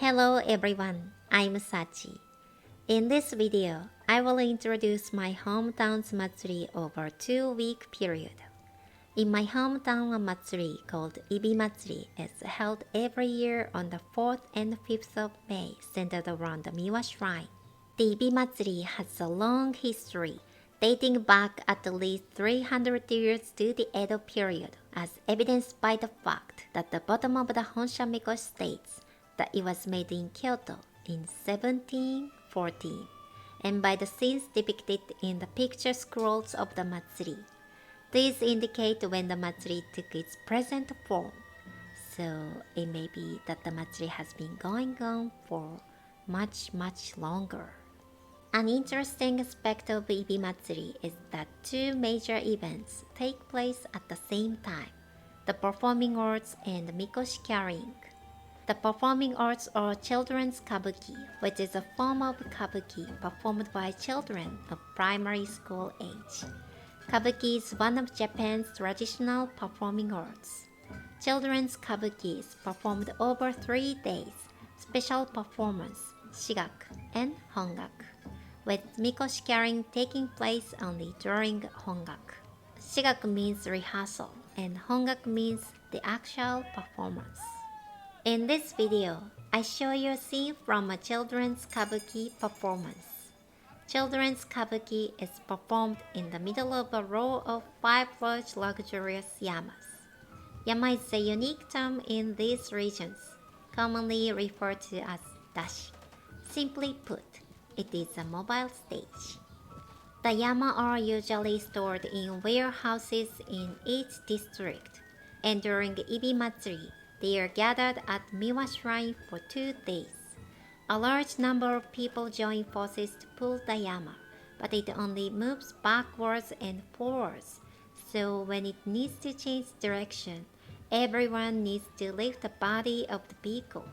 Hello everyone, I'm Sachi. In this video, I will introduce my hometown's Matsuri over a 2-week period. In my hometown, a Matsuri called Ibi Matsuri is held every year on the 4th and 5th of May, centered around the Miwa Shrine. The Ibi Matsuri has a long history, dating back at least 300 years to the Edo period, as evidenced by the fact that the bottom of the Honsha Mikoshi states that it was made in Kyoto in 1714, and by the scenes depicted in the picture scrolls of the Matsuri. These indicate when the Matsuri took its present form, so it may be that the Matsuri has been going on for much longer. An interesting aspect of Ibi Matsuri is that two major events take place at the same time, the performing arts and Mikoshi carrying. The performing arts are children's kabuki, which is a form of kabuki performed by children of primary school age. Kabuki is one of Japan's traditional performing arts. Children's kabuki is performed over 3 days, special performance, shigaku, and hongaku, with Mikoshi carrying taking place only during hongaku. Shigaku means rehearsal, and hongaku means the actual performance. In this video, I show you a scene from a children's kabuki performance. Children's kabuki is performed in the middle of a row of 5 large luxurious yamas. Yama is a unique term in these regions, commonly referred to as dashi. Simply put, it is a mobile stage. The yama are usually stored in warehouses in each district, and during Ibi Matsuri, they are gathered at Miwa Shrine for 2 days. A large number of people join forces to pull the yama, but it only moves backwards and forwards, so when it needs to change direction, everyone needs to lift the body of the vehicle.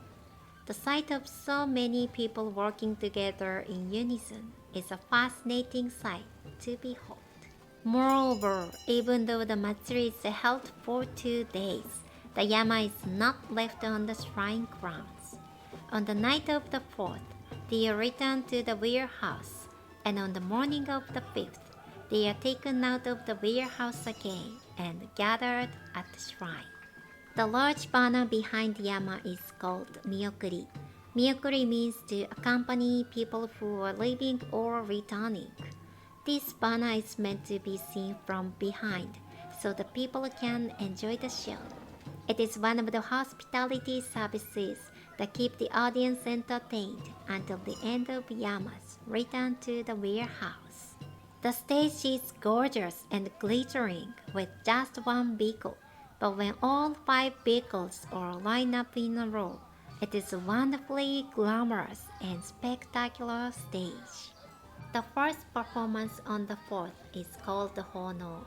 The sight of so many people working together in unison is a fascinating sight to behold. Moreover, even though the Matsuri is held for 2 days, the yama is not left on the shrine grounds. On the night of the 4th, they are returned to the warehouse, and on the morning of the 5th, they are taken out of the warehouse again and gathered at the shrine. The large banner behind the yama is called miyokuri. Miyokuri means to accompany people who are leaving or returning. This banner is meant to be seen from behind, so the people can enjoy the show. It is one of the hospitality services that keep the audience entertained until the end of Yama's return to the warehouse. The stage is gorgeous and glittering with just one vehicle, but when all 5 vehicles are lined up in a row, it is a wonderfully glamorous and spectacular stage. The first performance on the 4th is called the Hono.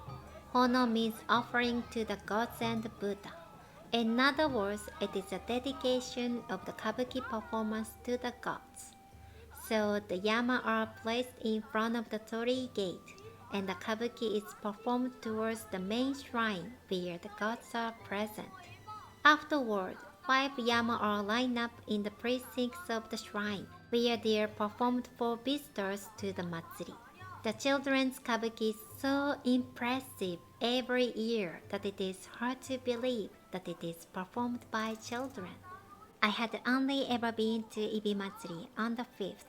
Hono means offering to the gods and Buddha. In other words, it is a dedication of the kabuki performance to the gods. So the yama are placed in front of the torii gate, and the kabuki is performed towards the main shrine where the gods are present. Afterward, 5 yama are lined up in the precincts of the shrine, where they are performed for visitors to the Matsuri. The children's kabuki is so impressive every year that it is hard to believe that it is performed by children. I had only ever been to Ibi Matsuri on the 5th,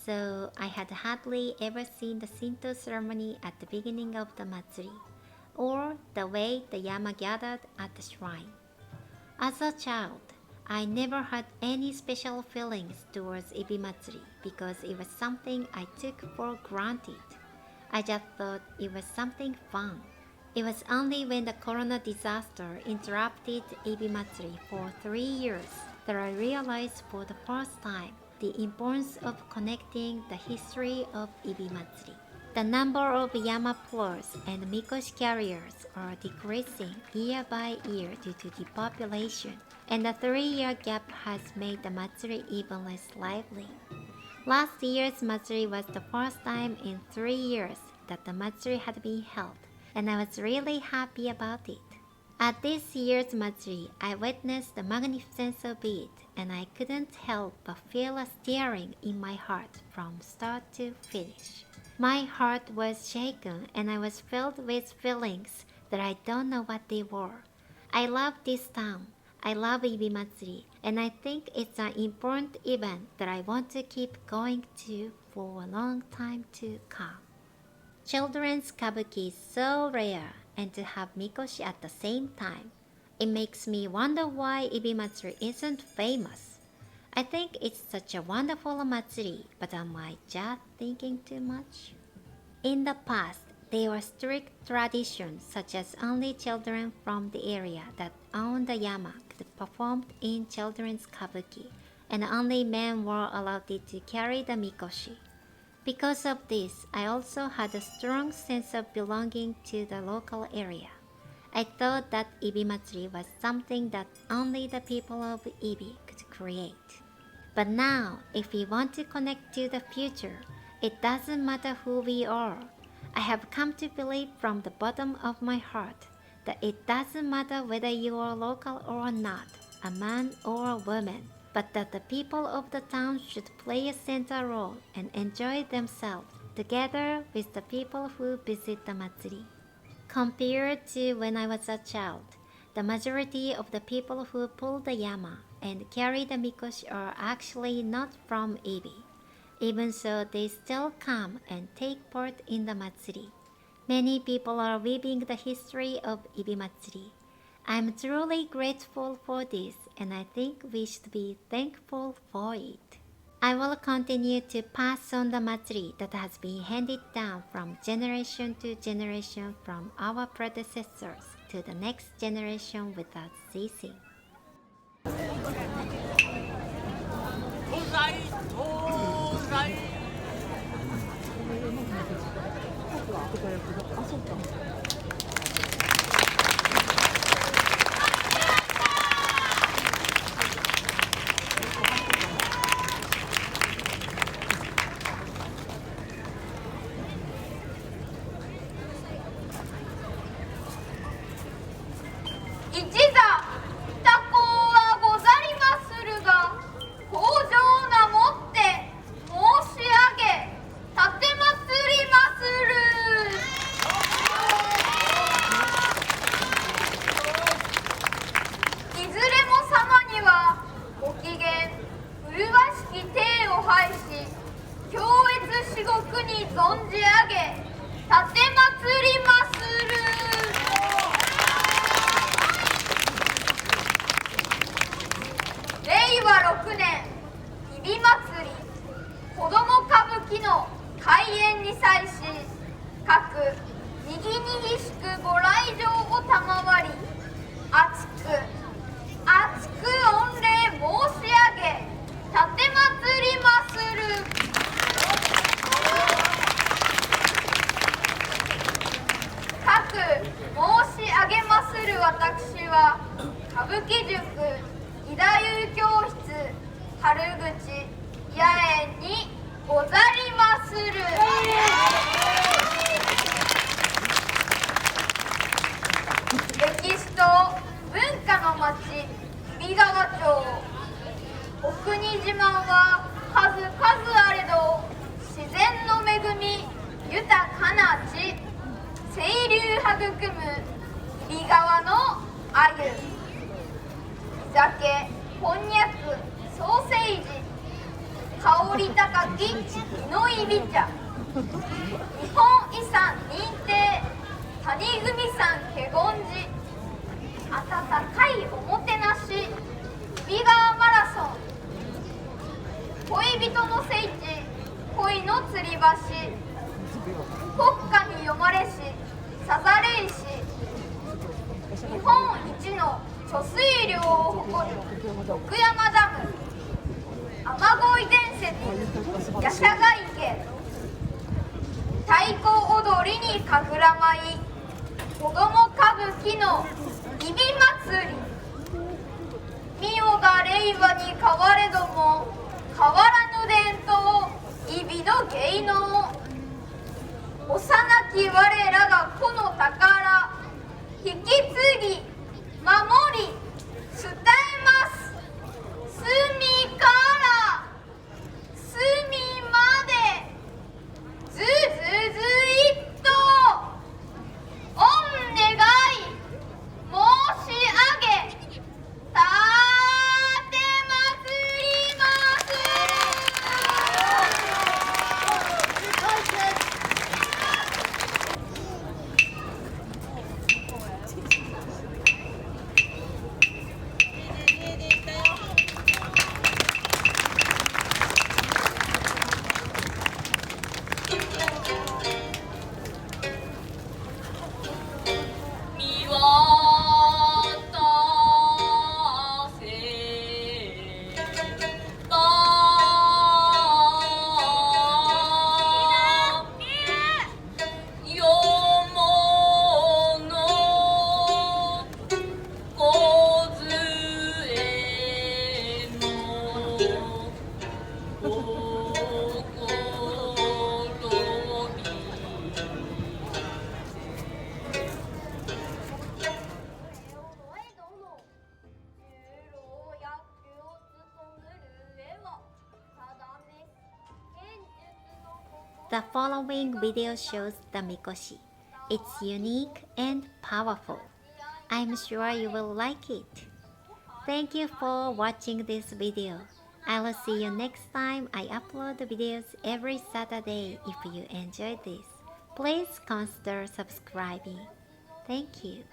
so I had hardly ever seen the Shinto ceremony at the beginning of the Matsuri, or the way the yama gathered at the shrine. As a child, I never had any special feelings towards Ibi Matsuri because it was something I took for granted. I just thought it was something fun. It was only when the corona disaster interrupted Ibi Matsuri for 3 years that I realized for the first time the importance of connecting the history of Ibi Matsuri. The number of yama pullers and mikoshi carriers are decreasing year by year due to depopulation, and the 3-year gap has made the Matsuri even less lively. Last year's Matsuri was the first time in 3 years that the Matsuri had been held, and I was really happy about it. At this year's Matsuri, I witnessed the magnificence of it and I couldn't help but feel a stirring in my heart from start to finish. My heart was shaken and I was filled with feelings that I don't know what they were. I love this town. I love Ibimatsuri, and I think it's an important event that I want to keep going to for a long time to come. Children's kabuki is so rare, and to have mikoshi at the same time, it makes me wonder why Ibimatsuri isn't famous. I think it's such a wonderful matsuri, but am I just thinking too much? In the past, there were strict traditions such as only children from the area that owned the yama could perform in children's kabuki, and only men were allowed to carry the mikoshi. Because of this, I also had a strong sense of belonging to the local area. I thought that Ibimatsuri was something that only the people of Ibi could create. But now, if we want to connect to the future, it doesn't matter who we are. I have come to believe from the bottom of my heart that it doesn't matter whether you are local or not, a man or a woman, but that the people of the town should play a central role and enjoy themselves together with the people who visit the matsuri. Compared to when I was a child, the majority of the people who pull the yama and carry the mikoshi are actually not from Ibi. Even so, they still come and take part in the matsuri. Many people are weaving the history of Ibimatsuri. I'm truly grateful for this, and I think we should be thankful for it. I will continue to pass on the matsuri that has been handed down from generation to generation from our predecessors to the next generation without ceasing. The following video shows the Mikoshi. It's unique and powerful. I'm sure you will like it. Thank you for watching this video. I will see you next time. I upload videos every Saturday. If you enjoyed this, please consider subscribing. Thank you.